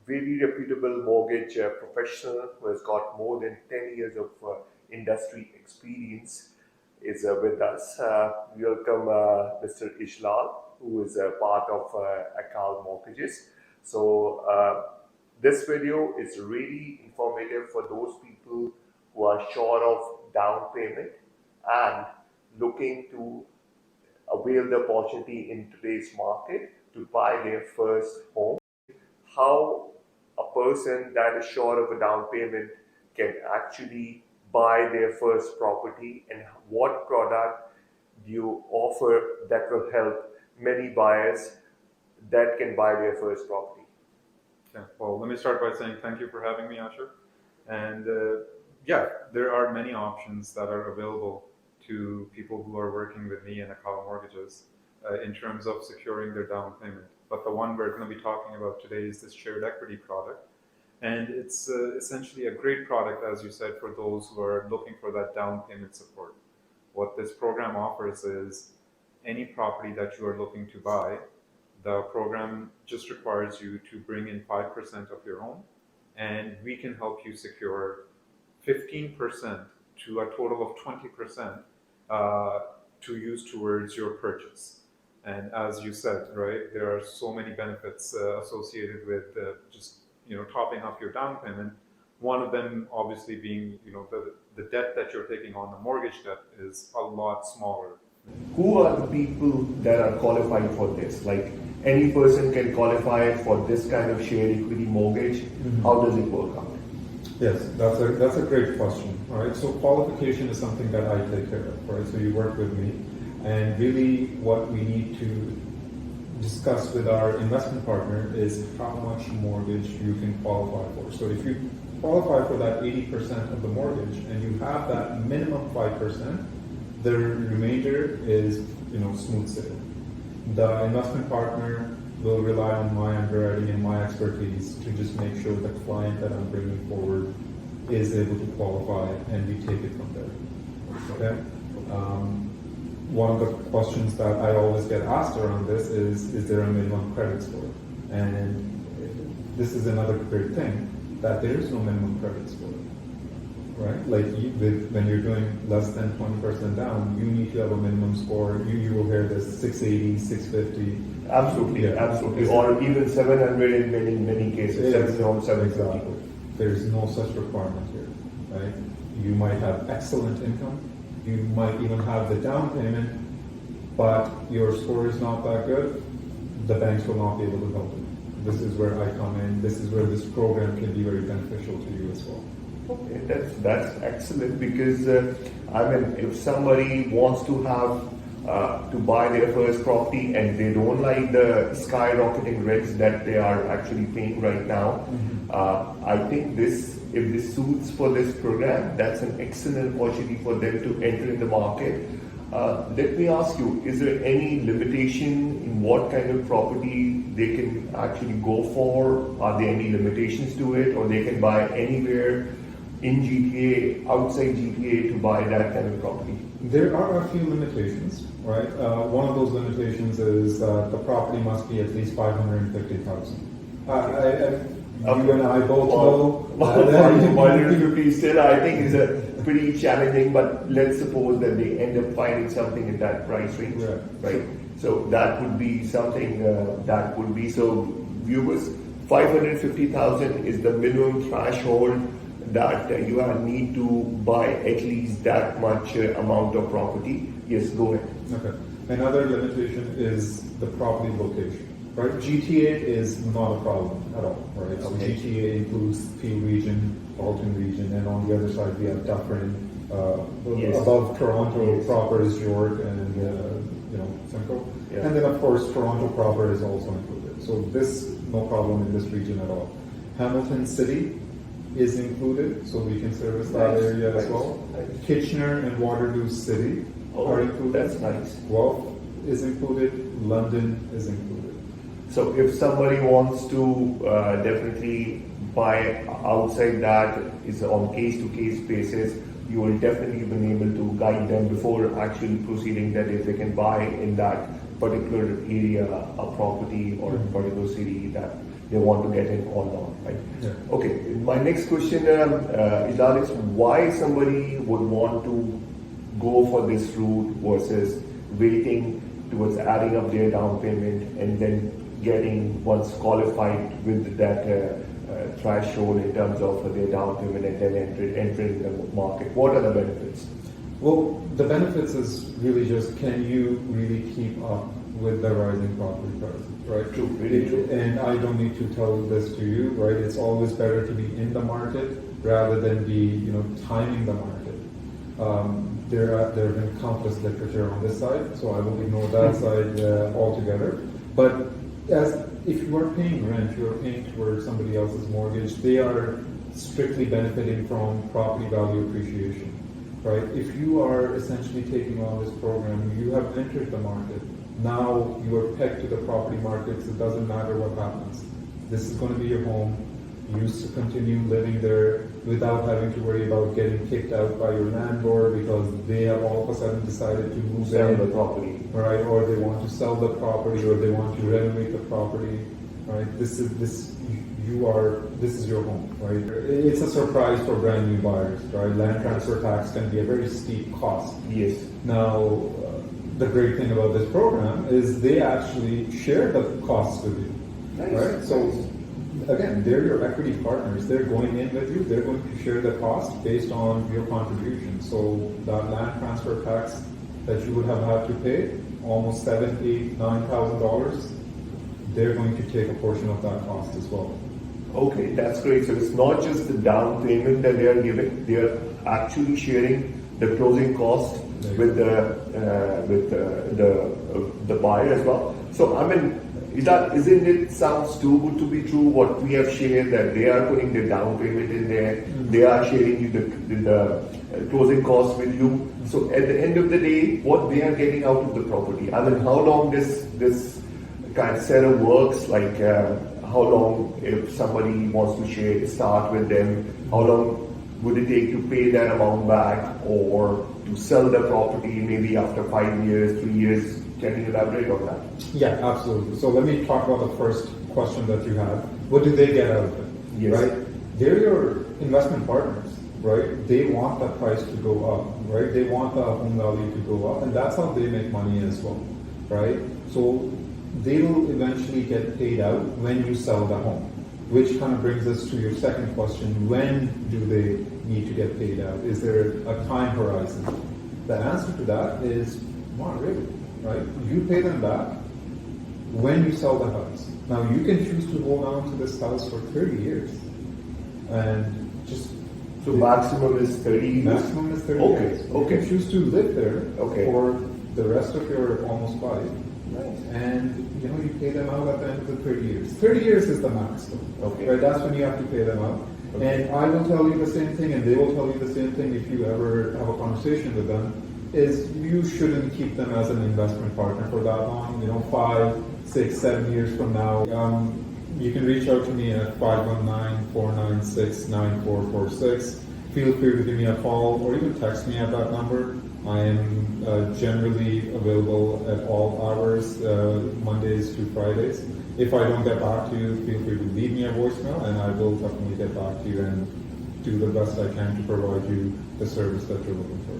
very reputable mortgage professional who has got more than 10 years of industry experience is with us. We welcome Mr. Ijlal, who is a part of Akal Mortgages. So this video is really informative for those people who are short of down payment and looking to avail the opportunity in today's market to buy their first home. How a person that is short of a down payment can actually buy their first property, and what product do you offer that will help many buyers that can buy their first property? Yeah, well, let me start by saying thank you for having me, Asher. And yeah, there are many options that are available to people who are working with me and Akal Mortgages in terms of securing their down payment. But the one we're going to be talking about today is this shared equity product. And it's essentially a great product, as you said, for those who are looking for that down payment support. What this program offers is any property that you are looking to buy, the program just requires you to bring in 5% of your own, and we can help you secure 15% to a total of 20% to use towards your purchase. And as you said, right, there are so many benefits associated with just topping up your down payment. One of them obviously being the debt that you're taking on, the mortgage debt, is a lot smaller. Who are the people that are qualified for this? Like, any person can qualify for this kind of shared equity mortgage. How does it work out? Yes, that's a great question. All right, so qualification is something that I take care of. Right, so you work with me, and really what we need to discuss with our investment partner is how much mortgage you can qualify for. So if you qualify for that 80% of the mortgage and you have that minimum 5%, the remainder is smooth sailing. The investment partner will rely on my underwriting and my expertise to just make sure the client that I'm bringing forward is able to qualify, and we take it from there. Okay. One of the questions that I always get asked around this is there a minimum credit score? And this is another great thing, that there is no minimum credit score, right? Like when you're doing less than 20% down, you need to have a minimum score. You will hear this 680, 650. Absolutely, yeah. Absolutely. Or even 700 in many cases, 750. Exactly. There's no such requirement here, right? You might have excellent income. You might even have the down payment, but your score is not that good. The banks will not be able to help you. This is where I come in. This is where this program can be very beneficial to you as well. Okay, that's excellent, because if somebody wants to have to buy their first property and they don't like the skyrocketing rents that they are actually paying right now, I think if this suits for this program, that's an excellent opportunity for them to enter in the market. Let me ask you, is there any limitation in what kind of property they can actually go for? Are there any limitations to it, or they can buy anywhere in GTA, outside GTA, to buy that kind of property? There are a few limitations, right? One of those limitations is the property must be at least 550,000. You and I both know 550 still, I think, is a pretty challenging. But let's suppose that they end up finding something in that price range, right? So that would be something that would be. So viewers, 550,000 is the minimum threshold that you need to buy at least that much amount of property. Yes, go ahead. Okay. Another limitation is the property location. Right, GTA is not a problem at all. Right, so GTA includes Peel region, Alton region, and on the other side we have Dufferin. Above Toronto proper is York and Simcoe, and then of course Toronto proper is also included. So this no problem in this region at all. Hamilton City is included, so we can service that area as well. Kitchener and Waterloo City are included. That's nice. Guelph is included. London is included. So if somebody wants to definitely buy outside that, is on case-to-case basis, you will definitely be able to guide them before actually proceeding, that if they can buy in that particular area a property or a particular city, that they want to get in or not, right? Yeah. Okay, my next question, Ijlal, is why somebody would want to go for this route versus waiting towards adding up their down payment and then getting once qualified with that threshold in terms of their down payment and then entering the market? What are the benefits? Well, the benefits is really just, can you really keep up with the rising property prices, right? True, really true. And I don't need to tell this to you, right? It's always better to be in the market rather than be, timing the market. There have been countless literature on this side, so I will ignore that side altogether. But if you are paying rent, you are paying towards somebody else's mortgage, they are strictly benefiting from property value appreciation. Right? If you are essentially taking on this program, you have entered the market. Now you are pegged to the property markets. It doesn't matter what happens. This is going to be your home. You used to continue living there without having to worry about getting kicked out by your landlord because they have all of a sudden decided to move Sell in, the property. right? Or they want to sell the property, or they want to renovate the property. Right? This is your home, right? It's a surprise for brand new buyers, right? Land transfer tax can be a very steep cost. Yes. Now, the great thing about this program is they actually share the costs with you, Nice. right? So, again, they're your equity partners. They're going in with you. They're going to share the cost based on your contribution. So that land transfer tax that you would have had to pay, almost $7,000, $8,000, $9,000, they're going to take a portion of that cost as well. Okay, that's great. So it's not just the down payment that they are giving; they are actually sharing the closing cost with the buyer as well. So I mean, isn't it sounds too good to be true? What we have shared, that they are putting the down payment in there, they are sharing you the closing costs with you. So at the end of the day, what they are getting out of the property? I mean, how long this kind of setup works? Like how long, if somebody wants to start with them, how long would it take to pay that amount back, or to sell the property maybe after 5 years, 3 years? Can you elaborate on that? Yeah, absolutely. So let me talk about the first question that you had. What do they get out of it? Yes. Right? They're your investment partners, right? They want the price to go up, right? They want the home value to go up, and that's how they make money as well, right? So they will eventually get paid out when you sell the home, which kind of brings us to your second question. When do they need to get paid out? Is there a time horizon? The answer to that is not really, right? You pay them back when you sell the house. Now, you can choose to hold on to this house for 30 years and just... So maximum is 30 years? Maximum is 30 Okay, years. You okay. can choose to live there Okay. for the rest of your almost life. Nice. And you pay them out at the end of the 30 years. 30 years is the max, though. Okay. Right? That's when you have to pay them out. Okay. And I will tell you the same thing, and they will tell you the same thing if you ever have a conversation with them, is you shouldn't keep them as an investment partner for that long. 5, 6, 7 years from now. You can reach out to me at 519-496-9446. Feel free to give me a call or even text me at that number. I am generally available at all hours, Mondays to Fridays. If I don't get back to you, feel free to leave me a voicemail, and I will definitely get back to you and do the best I can to provide you the service that you're looking for.